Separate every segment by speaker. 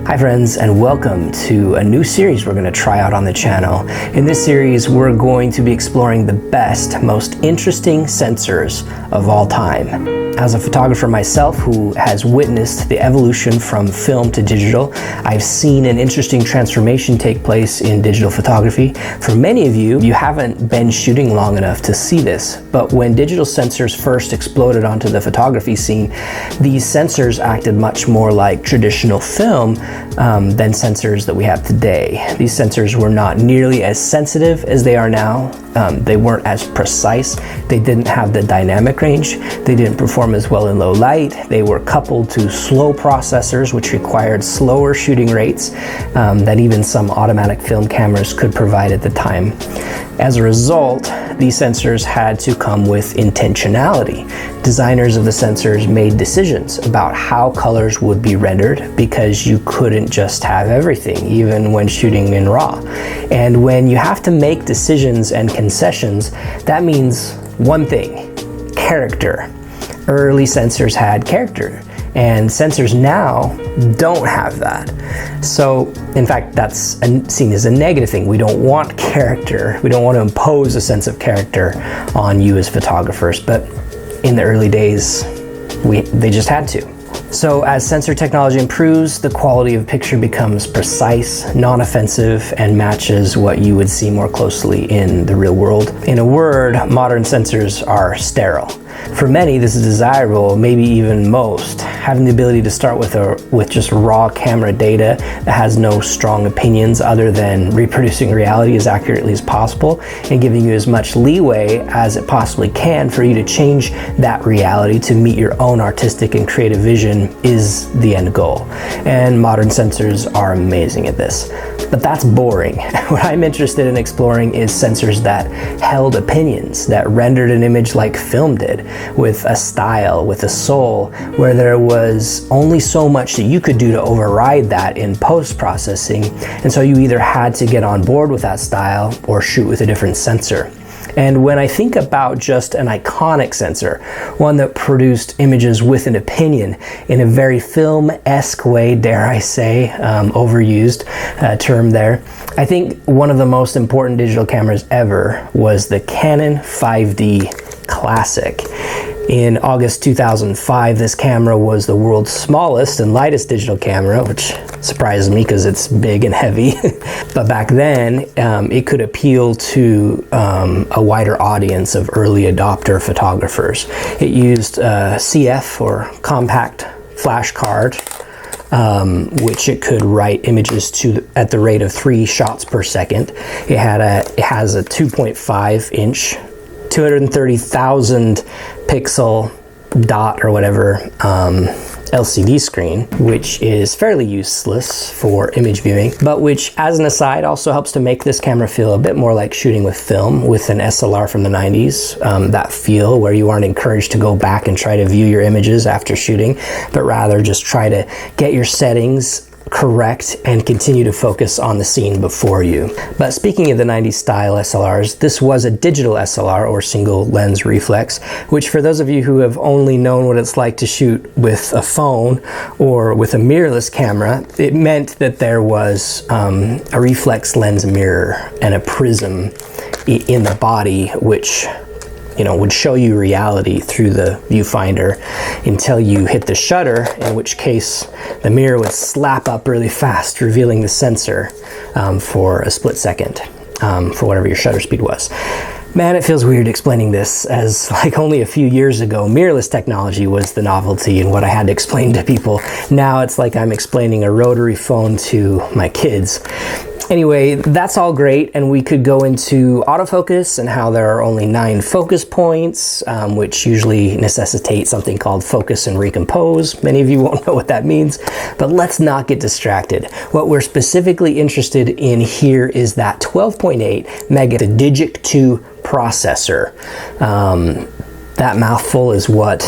Speaker 1: Hi friends, and welcome to a new series we're going to try out on the channel. In this series, we're going to be exploring the best, most interesting sensors of all time. As a photographer myself who has witnessed the evolution from film to digital, I've seen an interesting transformation take place in digital photography. For many of you, you haven't been shooting long enough to see this, but when digital sensors first exploded onto the photography scene, these sensors acted much more like traditional film than sensors that we have today. These sensors were not nearly as sensitive as they are now. They weren't as precise. They didn't have the dynamic range. They didn't perform as well in low light. They were coupled to slow processors, which required slower shooting rates than even some automatic film cameras could provide at the time. As a result, these sensors had to come with intentionality. Designers of the sensors made decisions about how colors would be rendered because you couldn't just have everything, even when shooting in RAW. And when you have to make decisions and concessions, that means one thing: character. Early sensors had character, and sensors now don't have that. So, in fact, that's seen as a negative thing. We don't want character. We don't want to impose a sense of character on you as photographers, but in the early days, they just had to. So as sensor technology improves, the quality of picture becomes precise, non-offensive, and matches what you would see more closely in the real world. In a word, modern sensors are sterile. For many, this is desirable, maybe even most. Having the ability to start with just raw camera data that has no strong opinions other than reproducing reality as accurately as possible and giving you as much leeway as it possibly can for you to change that reality to meet your own artistic and creative vision is the end goal. And modern sensors are amazing at this. But that's boring. What I'm interested in exploring is sensors that held opinions, that rendered an image like film did, with a style, with a soul, where there was only so much that you could do to override that in post-processing, and so you either had to get on board with that style or shoot with a different sensor. And when I think about just an iconic sensor, one that produced images with an opinion in a very film-esque way, dare I say, overused term there, I think one of the most important digital cameras ever was the Canon 5D Classic. In August 2005, this camera was the world's smallest and lightest digital camera, which surprises me because it's big and heavy. But back then, it could appeal to a wider audience of early adopter photographers. It used CF, or compact flash card, which it could write images to at the rate of 3 shots per second. It has a 2.5 inch 230,000 pixel dot or whatever LCD screen, which is fairly useless for image viewing, but which, as an aside, also helps to make this camera feel a bit more like shooting with film with an SLR from the 90s. That feel where you aren't encouraged to go back and try to view your images after shooting, but rather just try to get your settings correct and continue to focus on the scene before you. But speaking of the 90s style SLRs, this was a digital SLR, or single lens reflex, which for those of you who have only known what it's like to shoot with a phone or with a mirrorless camera, it meant that there was a reflex lens mirror and a prism in the body, which would show you reality through the viewfinder until you hit the shutter, in which case the mirror would slap up really fast, revealing the sensor for a split second for whatever your shutter speed was. Man, it feels weird explaining this, as like only a few years ago, mirrorless technology was the novelty and what I had to explain to people. Now it's like I'm explaining a rotary phone to my kids. Anyway, that's all great, and we could go into autofocus and how there are only 9 focus points, which usually necessitate something called focus and recompose. Many of you won't know what that means, but let's not get distracted. What we're specifically interested in here is that 12.8 mega Digic 2 processor. That mouthful is what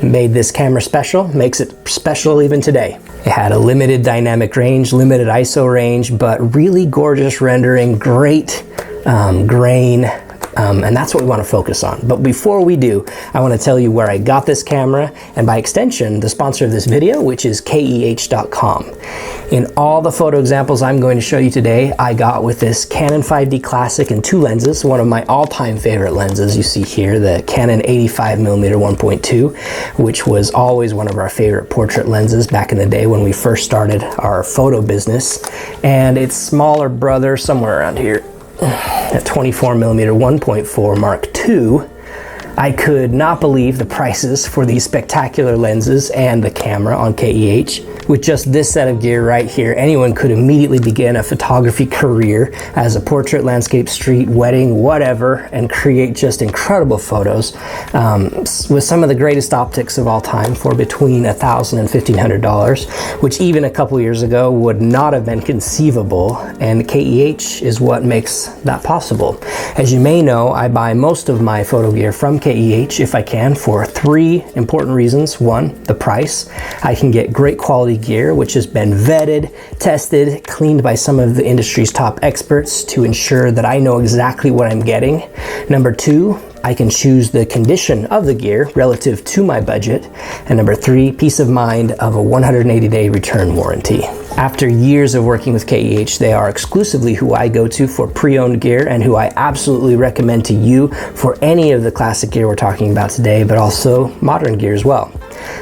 Speaker 1: made this camera special, makes it special even today. It had a limited dynamic range, limited ISO range, but really gorgeous rendering, great grain, and that's what we want to focus on. But before we do, I want to tell you where I got this camera, and by extension, the sponsor of this video, which is KEH.com. In all the photo examples I'm going to show you today, I got with this Canon 5D Classic and 2 lenses, one of my all-time favorite lenses. You see here the Canon 85mm 1.2, which was always one of our favorite portrait lenses back in the day when we first started our photo business, and its smaller brother somewhere around here, at 24mm 1.4 Mark II. I could not believe the prices for these spectacular lenses and the camera on KEH. With just this set of gear right here, anyone could immediately begin a photography career as a portrait, landscape, street, wedding, whatever, and create just incredible photos with some of the greatest optics of all time for between $1,000 and $1,500, which even a couple years ago would not have been conceivable, and KEH is what makes that possible. As you may know, I buy most of my photo gear from KEH if I can for 3 important reasons. 1, the price. I can get great quality gear which has been vetted, tested, cleaned by some of the industry's top experts to ensure that I know exactly what I'm getting. Number 2, I can choose the condition of the gear relative to my budget. And number 3, peace of mind of a 180-day return warranty. After years of working with KEH, they are exclusively who I go to for pre-owned gear and who I absolutely recommend to you for any of the classic gear we're talking about today, but also modern gear as well.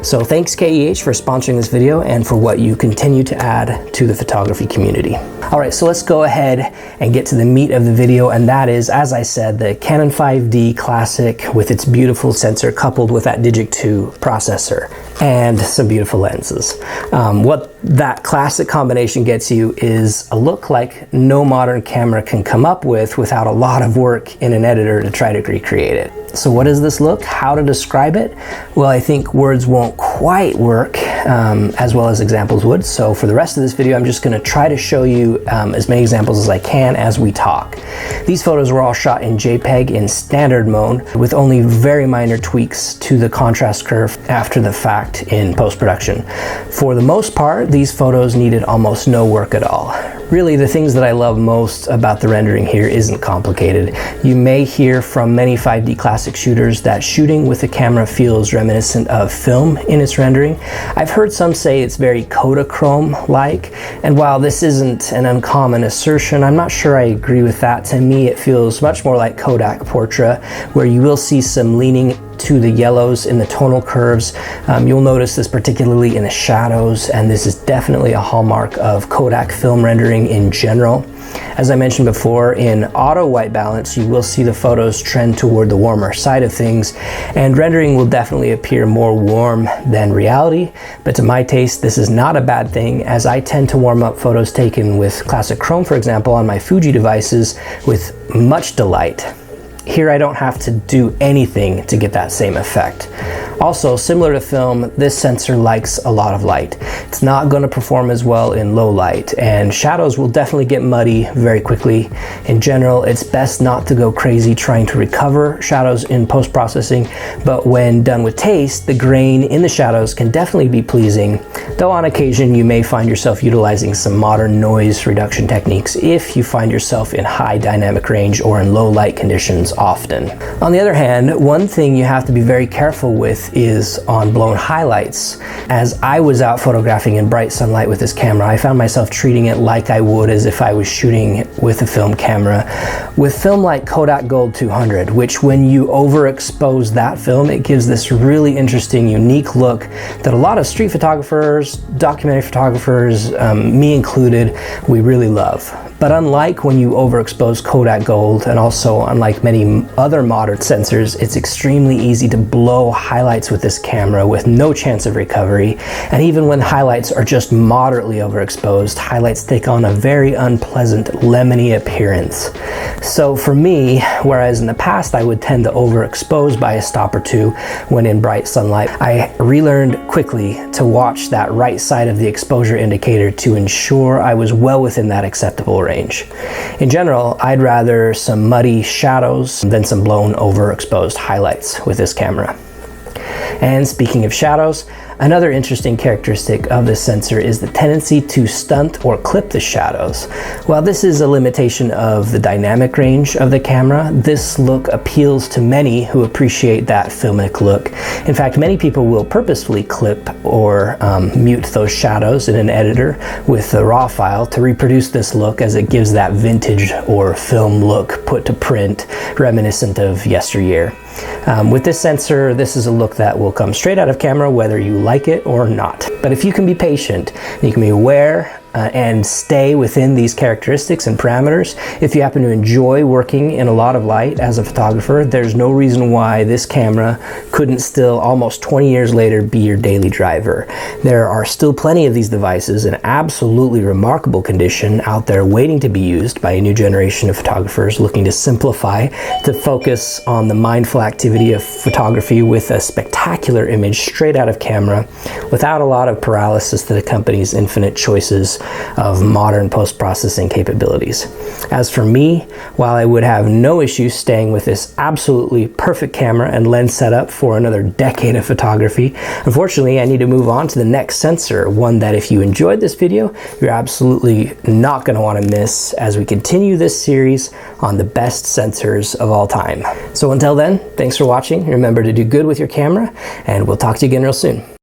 Speaker 1: So thanks KEH for sponsoring this video and for what you continue to add to the photography community. All right, so let's go ahead and get to the meat of the video, and that is, as I said, the Canon 5D Classic with its beautiful sensor coupled with that Digic 2 processor and some beautiful lenses. What that classic combination gets you is a look like no modern camera can come up with without a lot of work in an editor to try to recreate it. So what is this look? How to describe it? Well, I think words won't quite work as well as examples would. So for the rest of this video, I'm just going to try to show you as many examples as I can as we talk. These photos were all shot in JPEG in standard mode with only very minor tweaks to the contrast curve after the fact in post-production. For the most part, these photos needed almost no work at all. Really, the things that I love most about the rendering here isn't complicated. You may hear from many 5D Classic shooters that shooting with a camera feels reminiscent of film in its rendering. I've heard some say it's very Kodachrome-like, and while this isn't an uncommon assertion, I'm not sure I agree with that. To me, it feels much more like Kodak Portra, where you will see some leaning to the yellows in the tonal curves. You'll notice this particularly in the shadows, and this is definitely a hallmark of Kodak film rendering in general. As I mentioned before, in auto white balance, you will see the photos trend toward the warmer side of things, and rendering will definitely appear more warm than reality. But to my taste, this is not a bad thing, as I tend to warm up photos taken with classic chrome, for example, on my Fuji devices with much delight. Here I don't have to do anything to get that same effect. Also, similar to film, this sensor likes a lot of light. It's not going to perform as well in low light, and shadows will definitely get muddy very quickly. In general, it's best not to go crazy trying to recover shadows in post-processing, but when done with taste, the grain in the shadows can definitely be pleasing, though on occasion you may find yourself utilizing some modern noise reduction techniques if you find yourself in high dynamic range or in low light conditions often. On the other hand, one thing you have to be very careful with is on blown highlights. As I was out photographing in bright sunlight with this camera, I found myself treating it like I would as if I was shooting with a film camera. With film like Kodak Gold 200, which when you overexpose that film, it gives this really interesting, unique look that a lot of street photographers, documentary photographers, me included, we really love. But unlike when you overexpose Kodak Gold, and also unlike many other modern sensors, it's extremely easy to blow highlights with this camera with no chance of recovery. And even when highlights are just moderately overexposed, highlights take on a very unpleasant lemony appearance. So for me, whereas in the past I would tend to overexpose by a stop or two when in bright sunlight, I relearned quickly to watch that right side of the exposure indicator to ensure I was well within that acceptable range. In general, I'd rather some muddy shadows than some blown overexposed highlights with this camera. And speaking of shadows, Another interesting characteristic of this sensor is the tendency to stunt or clip the shadows. While this is a limitation of the dynamic range of the camera, this look appeals to many who appreciate that filmic look. In fact, many people will purposefully clip or mute those shadows in an editor with the raw file to reproduce this look, as it gives that vintage or film look put to print, reminiscent of yesteryear. With this sensor, this is a look that will come straight out of camera whether you like it or not. But if you can be patient, you can be aware and stay within these characteristics and parameters. If you happen to enjoy working in a lot of light as a photographer, there's no reason why this camera couldn't still, almost 20 years later, be your daily driver. There are still plenty of these devices in absolutely remarkable condition out there waiting to be used by a new generation of photographers looking to simplify, to focus on the mindful activity of photography with a spectacular image straight out of camera without a lot of paralysis that accompanies infinite choices of modern post-processing capabilities. As for me, while I would have no issue staying with this absolutely perfect camera and lens setup for another decade of photography, unfortunately I need to move on to the next sensor, one that if you enjoyed this video, you're absolutely not going to want to miss as we continue this series on the best sensors of all time. So until then, thanks for watching. Remember to do good with your camera, and we'll talk to you again real soon.